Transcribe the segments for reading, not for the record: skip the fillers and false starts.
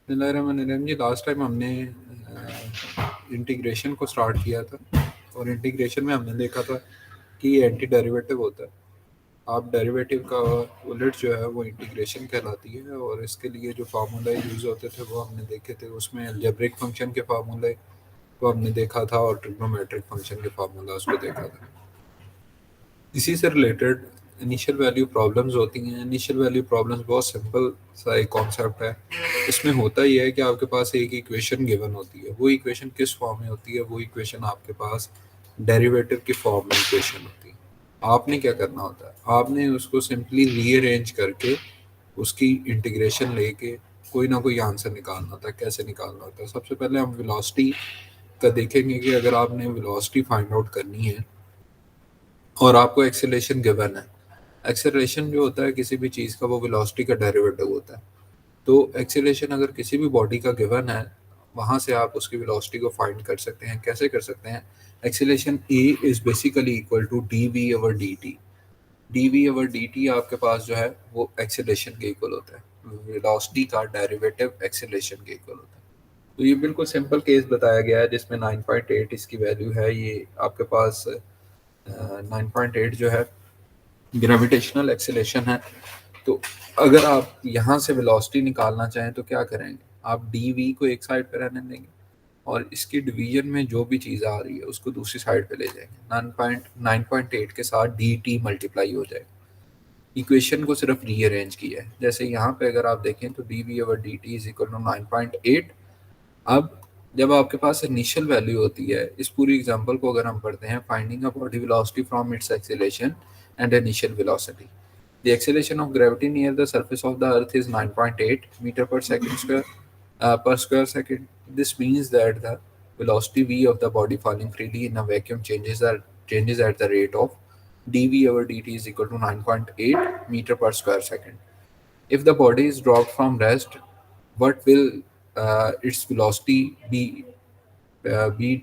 बिस्मिल्लाहिर्रहमानिर्रहीम जी, last time हमने integration को स्टार्ट किया था और इंटीग्रेशन में हमने देखा था कि ये एंटी डेरिवेटिव होता है। आप डेरिवेटिव का उलट जो है वो इंटीग्रेशन कहलाती है, और इसके लिए जो फार्मूला यूज़ होते थे वो हमने देखे थे। उसमें अलजेब्रिक फंक्शन के फार्मूले को हमने देखा था और ट्रिग्नोमेट्रिक फंक्शन के फार्मूला उसको देखा था। इसी से रिलेटेड इनिशियल वैल्यू प्रॉब्लम्स होती हैं। इनिशियल वैल्यू प्रॉब्लम्स बहुत सिंपल सा एक कॉन्सेप्ट है। इसमें होता ही है कि आपके पास एक इक्वेशन गिवन होती है। वो इक्वेशन किस फॉर्म में होती है? वो इक्वेशन आपके पास डेरिवेटिव की फॉर्म में इक्वेशन होती है। आपने क्या करना होता है? आपने उसको सिंपली रीअरेंज करके उसकी इंटीग्रेशन लेके कोई ना कोई आंसर निकालना होता है। कैसे निकालना होता है? सबसे पहले हम वेलोसिटी का देखेंगे कि अगर आपने वेलोसिटी फाइंड आउट करनी है और आपको एक्सेलरेशन गिवन है। एक्सेलरेशन जो होता है किसी भी चीज़ का, वो वेलोसिटी का डेरिवेटिव होता है। तो एक्सेलरेशन अगर किसी भी बॉडी का गिवन है, वहाँ से आप उसकी वेलोसिटी को फाइंड कर सकते हैं। कैसे कर सकते हैं? Acceleration a is basically equal to d v over d t. D v over d t आपके पास जो है वो एक्सेलरेशन के इक्वल होता है। वेलोसिटी का डेरिवेटिव एक्सेलरेशन के इक्वल होता है। तो ये बिल्कुल सिंपल केस बताया गया है जिसमें 9.8 इसकी वैल्यू है। ये आपके पास 9.8 जो है ग्रेविटेशनल एक्सेलरेशन है। तो अगर आप यहाँ से वेलोसिटी निकालना चाहें तो क्या करेंगे? आप डी वी को एक साइड पे रहने देंगे और इसकी डिवीजन में जो भी चीज़ आ रही है उसको दूसरी साइड पे ले जाएंगे। 9.8 के साथ डी टी मल्टीप्लाई हो जाएगा। इक्वेशन को सिर्फ रीअरेंज किया है। जैसे यहाँ पे अगर आप देखें तो d v over d t is equal to 9.8। अब जब आपके पास इनिशियल वैल्यू होती है, इस पूरी एग्जांपल को अगर हम पढ़ते हैं, finding a body velocity from its acceleration and initial velocity, the acceleration of gravity near the surface of the earth is 9.8 meter per second square per square second. This means that the velocity v of the body falling freely in a vacuum changes at the rate of dv over dt is equal to 9.8 meter per square second. If the body is dropped from rest, what will its velocity be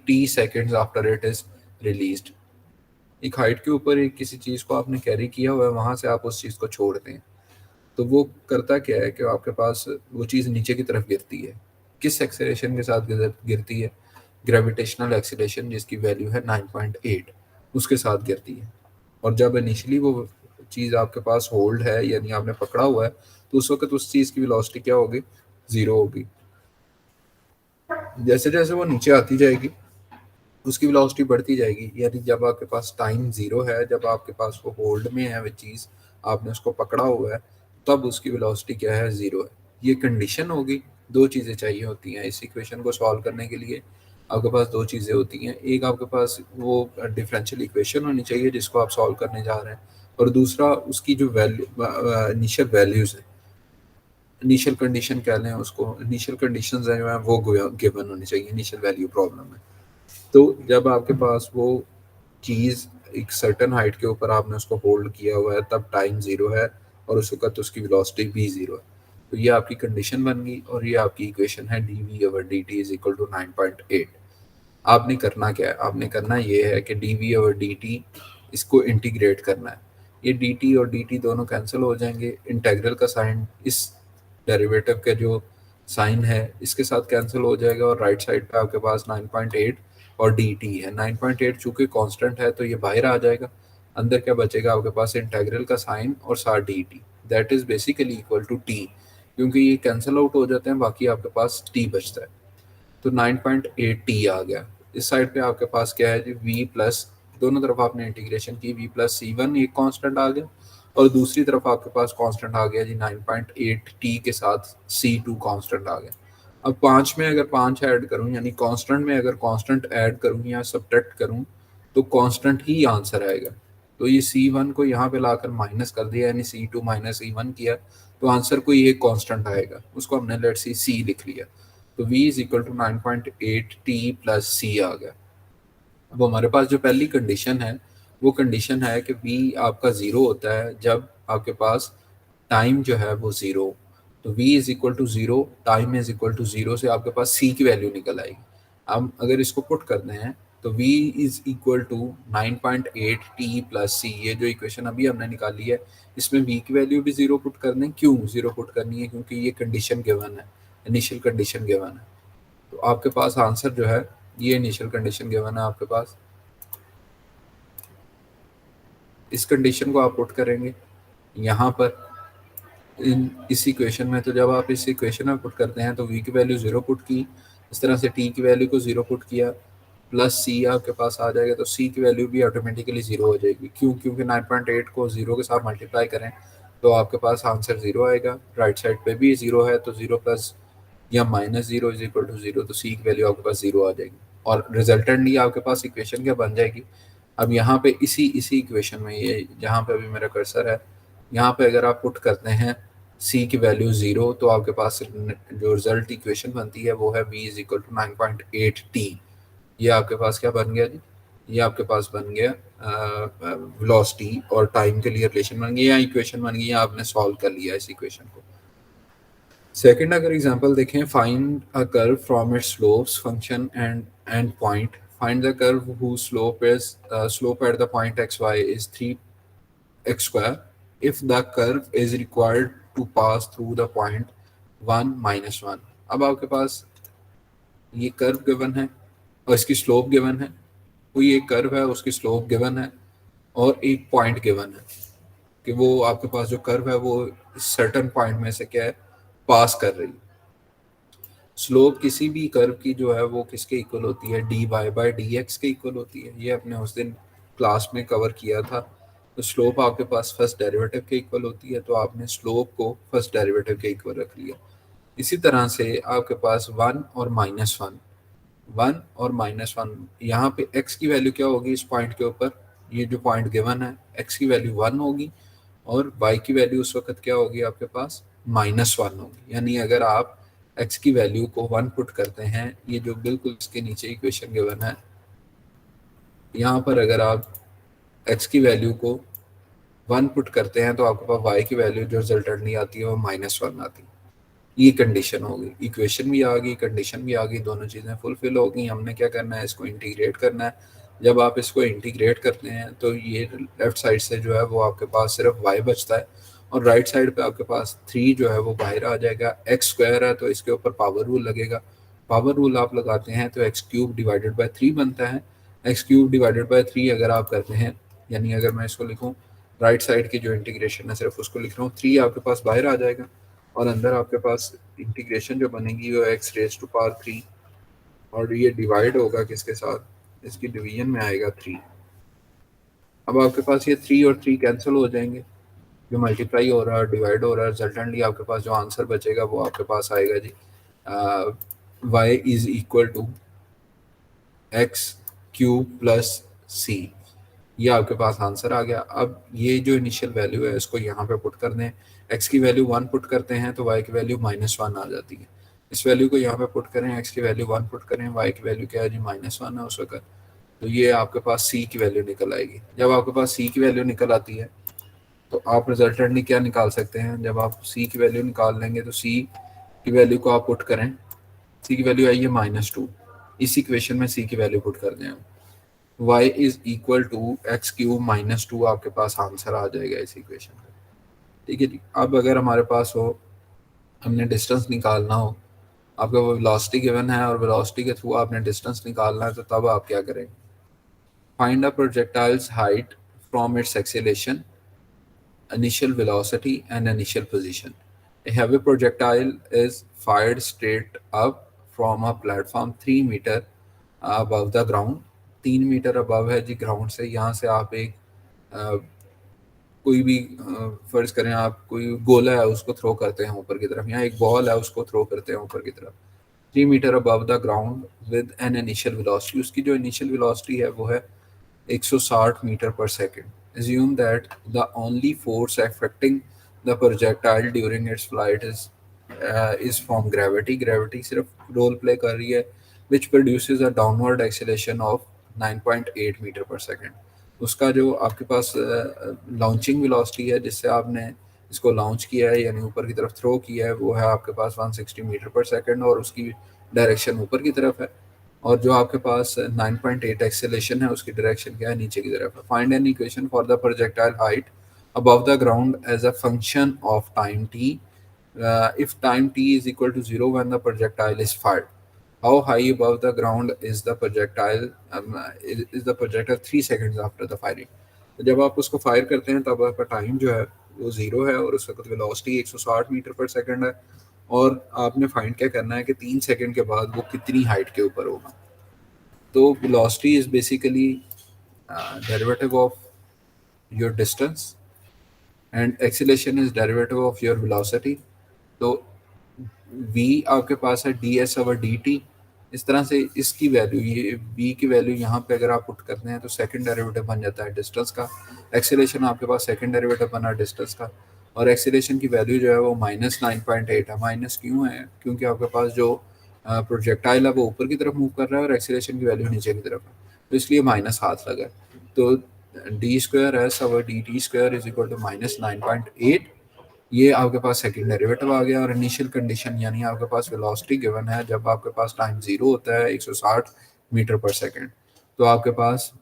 t seconds after it is released? एक height के ऊपर एक किसी चीज़ को आपने carry किया हुआ है, वहां से आप उस चीज़ को छोड़ते हैं, तो वो करता क्या है कि आपके पास वो चीज़ नीचे की तरफ गिरती है। किस एक्सेलरेशन के साथ गिरती है? ग्रेविटेशनल एक्सेलरेशन जिसकी वैल्यू है 9.8, उसके साथ गिरती है। और जब इनिशियली वो चीज़ आपके पास होल्ड है, यानी आपने पकड़ा हुआ है, तो उस वक्त उस चीज़ की वेलोसिटी क्या होगी? ज़ीरो होगी। जैसे जैसे वो नीचे आती जाएगी उसकी वेलोसिटी बढ़ती जाएगी। यानी जब आपके पास टाइम ज़ीरो है, जब आपके पास वो होल्ड में है वो चीज़, आपने उसको पकड़ा हुआ है, तब उसकी वेलोसिटी क्या है? ज़ीरो है। ये कंडीशन होगी। दो चीज़ें चाहिए होती हैं इस इक्वेशन को सॉल्व करने के लिए। आपके पास दो चीज़ें होती हैं। एक आपके पास वो डिफरेंशियल इक्वेशन होनी चाहिए जिसको आप सॉल्व करने जा रहे हैं, और दूसरा उसकी जो वैल्यू इनिशियल वैल्यूज़ है, इनिशियल कंडीशन कह लें उसको, इनिशियल कंडीशन जो है वो गिवन होनी चाहिए इनिशियल वैल्यू प्रॉब्लम में। तो जब आपके पास वो चीज़ एक सर्टेन हाइट के ऊपर आपने उसको होल्ड किया हुआ है, तब टाइम ज़ीरो है और उस वक्त उसकी वेलोसिटी भी ज़ीरो है। तो ये आपकी कंडीशन बन गई और ये आपकी इक्वेशन है d v over d t is equal to 9.8। आपने करना क्या है? आपने करना ये है कि d v over d t इसको इंटीग्रेट करना है। ये डी टी और डी टी दोनों कैंसिल हो जाएंगे। इंटेग्रल का साइन इस डेरिवेटिव का जो साइन है इसके साथ कैंसिल हो जाएगा, और राइट साइड पे आपके पास 9.8 और डी टी है। 9.8 चूंकि कांस्टेंट है तो ये बाहर आ जाएगा। अंदर क्या बचेगा आपके पास? इंटेग्रल का साइन और साथ d t, that is basically equal to t. क्योंकि ये कैंसिल आउट हो जाते हैं, बाकी आपके पास टी बचता है। तो 9.8 टी आ गया। इस साइड पे आपके पास क्या है जी? वी प्लस, दोनों तरफ आपने इंटीग्रेशन की, वी प्लस सी वन एक कांस्टेंट आ गया, और दूसरी तरफ आपके पास कांस्टेंट आ गया जी 9.8 टी के साथ सी टू कांस्टेंट आ गया। अब पाँच में अगर पाँच ऐड करूं, यानी कांस्टेंट में अगर कांस्टेंट ऐड करूं या सब्ट्रैक्ट करूं, तो कांस्टेंट ही आंसर आएगा। तो ये सी वन को यहाँ पे लाकर माइनस कर दिया, यानी सी टू माइनस सी वन किया, तो आंसर कोई एक कांस्टेंट आएगा, उसको हमने लेट सी लिख लिया। तो v is equal to 9.8 t plus c आ गया। अब हमारे पास जो पहली कंडीशन है वो कंडीशन है कि v आपका ज़ीरो होता है जब आपके पास टाइम जो है वो ज़ीरो। तो v is equal to zero, time is equal to zero से आपके पास c की वैल्यू निकल आएगी। अब अगर इसको पुट करते हैं तो v is equal to 9.8 t plus c, ये जो इक्वेशन अभी हमने निकाली है इसमें v की वैल्यू भी ज़ीरो पुट कर दें। क्यों ज़ीरो पुट करनी है? क्योंकि ये कंडीशन गिवन है। इनिशियल कंडीशन गिवन है। तो आपके पास आंसर जो है ये इनिशियल कंडीशन गिवन है आपके पास। इस कंडीशन को आप पुट करेंगे यहाँ पर इस इक्वेशन में। तो जब आप इस इक्वेशन में पुट करते हैं तो v की वैल्यू 0 पुट की, इस तरह से t की वैल्यू को 0 पुट किया, प्लस c आपके पास आ जाएगा, तो c की वैल्यू भी ऑटोमेटिकली 0 हो जाएगी। क्यों? क्योंकि 9.8 को 0 के साथ मल्टीप्लाई करें तो आपके पास आंसर 0 आएगा। राइट साइड पे भी 0 है तो 0 प्लस या माइनस 0 इज इक्वल टू 0, तो c की वैल्यू आपके पास 0 आ जाएगी और रिजल्टेंटली आपके पास इक्वेशन क्या बन जाएगी। अब यहाँ पे इसी इसी इक्वेशन में, ये जहाँ पे अभी मेरा कर्सर है, यहाँ पे अगर आप पुट करते हैं c की वैल्यू 0 तो आपके पास जो रिजल्ट इक्वेशन बनती है वो है v is equal to 9.8t। ये आपके पास क्या बन गया जी? ये आपके पास बन गया वेलोसिटी और टाइम के लिए रिलेशन बन गया, या इक्वेशन बन गई, या आपने सॉल्व कर लिया इस इक्वेशन को। सेकंड अगर एग्जांपल देखें, find a curve from its slopes function and point, find the curve whose slope at the point xy is 3x square if the curve is required to pass through the point 1 minus 1। अब आपके पास ये curve given है और इसकी slope given है, कोई एक curve है उसकी स्लोप गिवन है और एक पॉइंट गिवन है कि वो आपके पास जो कर्व है वो सर्टेन पॉइंट में से क्या है, पास कर रही है। स्लोप किसी भी कर्व की जो है वो किसके इक्वल होती है, dy बाई डी एक्स के इक्वल होती है। ये अपने उस दिन क्लास में कवर किया था। तो स्लोप आपके पास फर्स्ट डेरिवेटिव के इक्वल होती है, तो आपने स्लोप को फर्स्ट डेरिवेटिव के इक्वल रख लिया। इसी तरह से आपके पास 1 और -1, 1 और -1, यहाँ पे x की वैल्यू क्या होगी इस पॉइंट के ऊपर, ये जो पॉइंट गिवन है x की वैल्यू 1 होगी और y की वैल्यू उस वक्त क्या होगी आपके पास, -1 होगी। यानी अगर आप x की वैल्यू को 1 पुट करते हैं, ये जो बिल्कुल इसके नीचे इक्वेशन गिवन है, यहाँ पर अगर आप x की वैल्यू को 1 पुट करते हैं तो आपके पास y की वैल्यू जो रिजल्टेंटली आती है वो -1 आती है। ये कंडीशन होगी, इक्वेशन भी आ गई, कंडीशन भी आ गई, दोनों चीज़ें फुलफिल हो गई। हमने क्या करना है, इसको इंटीग्रेट करना है। जब आप इसको इंटीग्रेट करते हैं तो ये लेफ्ट साइड से जो है वो आपके पास सिर्फ y बचता है और राइट साइड पे आपके पास 3 जो है वो बाहर आ जाएगा। एक्स स्क्वायर है तो इसके ऊपर पावर रूल लगेगा, पावर रूल आप लगाते हैं तो एक्स क्यूब डिवाइडेड बाई 3 बनता है। एक्स क्यूब डिवाइडेड बाई 3 अगर आप करते हैं, यानी अगर मैं इसको लिखूँ, राइट साइड की जो इंटीग्रेशन है सिर्फ उसको लिख रहा हूँ, 3 आपके पास बाहर आ जाएगा और अंदर आपके पास इंटीग्रेशन जो बनेगी वो एक्स रेज टू पावर 3 और ये डिवाइड होगा किसके साथ, इसकी डिवीजन में आएगा 3। अब आपके पास ये 3 और 3 कैंसिल हो जाएंगे, जो मल्टीप्लाई हो रहा है डिवाइड हो रहा है, रिजल्टेंटली आपके पास जो आंसर बचेगा वो आपके पास आएगा जी y is equal to x cube plus c. ये आपके पास आंसर आ गया। अब ये जो इनिशियल वैल्यू है इसको यहाँ पे पुट कर दें, x की वैल्यू 1 पुट करते हैं तो y की वैल्यू -1 आ जाती है। इस वैल्यू को यहाँ पे पुट करें, x की वैल्यू 1 पुट करें, y की वैल्यू क्या है जी, -1 है उस वक्त। तो ये आपके पास c की वैल्यू निकल आएगी। जब आपके पास c की वैल्यू निकल आती है तो आप रिजल्टेंटली क्या निकाल सकते हैं, जब आप c की वैल्यू निकाल लेंगे तो c की वैल्यू को आप पुट करें, c की वैल्यू आई है -2, इस इक्वेशन में c की वैल्यू पुट कर दें, y is equal to x cube -2 आपके पास आंसर आ जाएगा इस इक्वेशन का। ठीक है जी। अब अगर हमारे पास हो, हमने डिस्टेंस निकालना हो, आपका वो वेलोसिटी गिवन है और वेलोसिटी के थ्रू आपने डिस्टेंस निकालना है, तो तब आप क्या करेंगे, find a projectiles height from its acceleration, initial velocity and initial position. A heavy projectile is fired straight up from a platform 3 meter above the ground। 3 metre above है जी ग्राउंड से। यहाँ से आप एक कोई भी फर्ज करें आप कोई गोला है उसको थ्रो करते हैं ऊपर की तरफ, यहाँ एक बॉल है उसको थ्रो करते हैं ऊपर की तरफ, 3 metre above the ground with an initial velocity. उसकी जो इनिशियल वेलोसिटी है वो है 160 मीटर पर second. Assume that the only force affecting the projectile during its flight is from gravity। Gravity सिर्फ रोल प्ले कर रही है, which produces a downward acceleration of 9.8 metre पर सेकेंड। उसका जो आपके पास लॉन्चिंग वेलोसिटी है जिससे आपने इसको लॉन्च किया है यानी ऊपर की तरफ थ्रो किया है, वो है आपके पास 160 मीटर पर सेकेंड और उसकी डायरेक्शन ऊपर की तरफ है। और जो आपके पास 9.8 एक्सेलेरेशन है उसकी डायरेक्शन क्या है, नीचे की तरफ है। Find an equation for the projectile height above the ground as a function of time t if time t is equal to 0 when the projectile is fired, how high above the ground is the projectile, is the projectile 3 seconds after the firing. तो जब आप उसको fire करते हैं तब आपका time जो है वो जीरो है और उस वक्त वेलोसिटी 160 मीटर पर सेकंड है, और आपने फाइंड क्या करना है कि 3 सेकंड के बाद वो कितनी हाइट के ऊपर होगा। तो velocity is basically derivative of your distance and acceleration is derivative of your velocity. तो v आपके पास है D s over d T. इस तरह से इसकी वैल्यू, ये v की वैल्यू यहाँ पे अगर आप पुट करते हैं तो सेकंड डेरिवेटिव बन जाता है डिस्टेंस का। एक्सीलरेशन आपके पास सेकंड डेरिवेटिव बना डिस्टेंस का, और एक्सीलरेशन की वैल्यू जो है वो -9.8 है। माइनस क्यों है? क्योंकि आपके पास जो प्रोजेक्टाइल है वो ऊपर की तरफ मूव कर रहा है और एक्सीलरेशन की वैल्यू नीचे की तरफ है, तो इसलिए माइनस हाथ लगा है। तो d square s over d t square is equal to -9.8, ये आपके पास सेकंड डेरिवेटिव आ गया। और इनिशियल कंडीशन यानी आपके पास वेलोसिटी गिवन है जब आपके पास टाइम जीरो होता है 160 मीटर पर सेकंड, तो आपके पास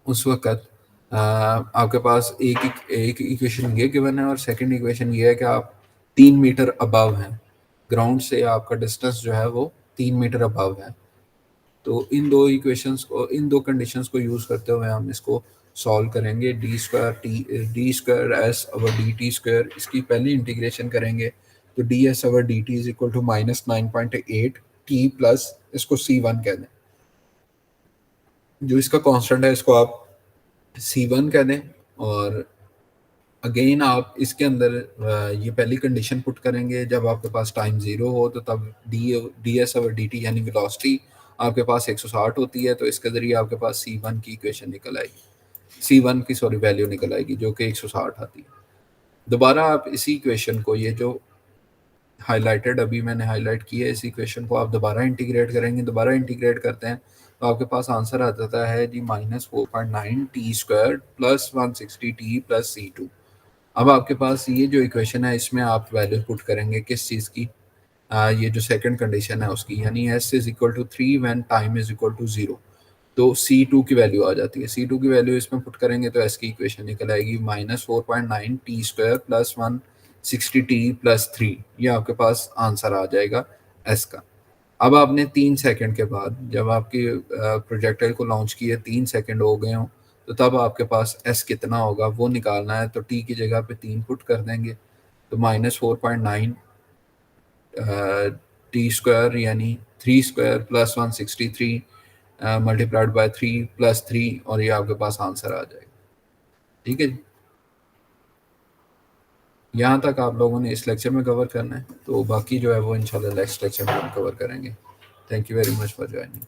उस वक्त आपके पास एक इक्वेशन ये गिवन है और सेकंड इक्वेशन ये है कि आप 3 मीटर अबव हैं ग्राउंड से, आपका डिस्टेंस जो है वो 3 मीटर अबव है। तो इन दो इक्वेशंस को, इन दो कंडीशंस को यूज़ करते हुए हम इसको सॉल्व करेंगे। D square s over d t square, इसकी पहली इंटीग्रेशन करेंगे तो d s over d t is equal to -9.8 t plus, इसको C1 कह दें। जो इसका कांस्टेंट है इसको आप C1 कह दें। और अगेन आप इसके अंदर ये पहली कंडीशन पुट करेंगे जब आपके पास टाइम जीरो हो, तो तब D s over d T यानी वेलोसिटी आपके पास 160 होती है, तो इसके ज़रिए आपके पास C1 की इक्वेशन निकल आएगी, C1 की सॉरी वैल्यू निकल आएगी जो कि 160 आती है। दोबारा आप इसी इक्वेशन को, ये जो हाईलाइटेड अभी मैंने हाईलाइट की है, इस इक्वेशन को आप दोबारा इंटीग्रेट करेंगे। दोबारा इंटीग्रेट करते हैं तो आपके पास आंसर आ जाता है जी -4.9 T square plus 160 T plus C2। अब आपके पास ये जो इक्वेशन है इसमें आप वैल्यू पुट करेंगे किस चीज़ की, ये जो सेकंड कंडीशन है उसकी, यानी s is equal to 3 when time is equal to 0। तो C2 की वैल्यू आ जाती है। C2 की वैल्यू इसमें पुट करेंगे तो s की इक्वेशन निकल आएगी -4.9 T square plus 160 T plus 3। ये आपके पास आंसर आ जाएगा s का। अब आपने 3 सेकंड के बाद जब आपकी प्रोजेक्टाइल को लॉन्च किए 3 सेकंड हो गए हों, तो तब आपके पास s कितना होगा वो निकालना है। तो t की जगह पे 3 पुट कर देंगे तो -4.9 टी स्क्वायर यानी 3 square plus 163 multiplied by 3 plus 3, और ये आपके पास आंसर आ जाएगा। ठीक है जी, यहाँ तक आप लोगों ने इस लेक्चर में कवर करना है, तो बाकी जो है वो इंशाल्लाह नेक्स्ट लेक्चर में हम कवर करेंगे। Thank you very much for joining.